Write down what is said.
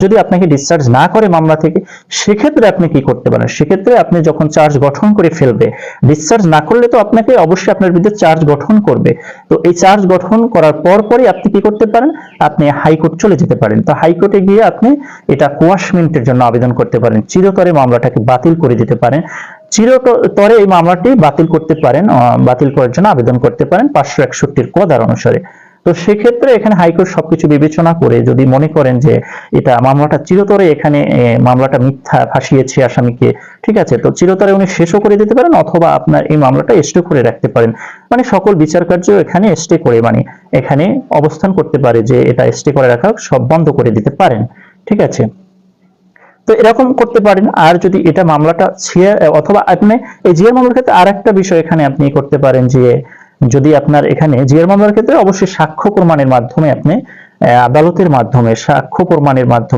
যদি আপনাকে ডিসচার্জ না করে মামলা থেকে, সেক্ষেত্রে আপনি কি করতে পারেন? সেক্ষেত্রে আপনি যখন চার্জ গঠন করে ফেলবে, ডিসচার্জ না করলে তো আপনাকে অবশ্যই আপনার বিরুদ্ধে চার্জ গঠন করবে। তো এই চার্জ গঠন করার পরই আপনি কি করতে পারেন? আপনি হাইকোর্ট চলে যেতে পারেন। তো হাইকোর্টে গিয়ে আপনি এটা কোয়াশমেন্টের জন্য আবেদন করতে পারেন, চিরতরে মামলাটাকে বাতিল করে দিতে পারেন। চিরতরে এই মামলাটি বাতিল করতে পারেন, বাতিল করার জন্য আবেদন করতে পারেন 561 ক ধারা অনুসারে। তো সেক্ষেত্রে এখানে হাইকোর্ট সবকিছু বিবেচনা করে যদি মনে করেন যে এটা মামলাটা চিরতরে, এখানে মামলাটা মিথ্যা, ফাঁসিয়েছে আসামিকে, ঠিক আছে, তো চিরতরে উনি শেষও করে দিতে পারেন, অথবা আপনার এই মামলাটা স্টে করে রাখতে পারেন। মানে সকল বিচার কার্য এখানে স্টে করে, মানে এখানে অবস্থান করতে পারে যে এটা স্টে করে রাখা, সব বন্ধ করে দিতে পারেন, ঠিক আছে। তো এরকম করতে পারেন। আর যদি এটা মামলাটা অথবা আপনি এই জিআর মামলার ক্ষেত্রে আর একটা বিষয় এখানে আপনি করতে পারেন যে, যদি আপনার এখানে জিআর মামলার ক্ষেত্রে অবশ্যই সাক্ষ্য প্রমাণের মাধ্যমে আপনি আদালতের মাধ্যমে সাক্ষ্য প্রমাণের মাধ্যমে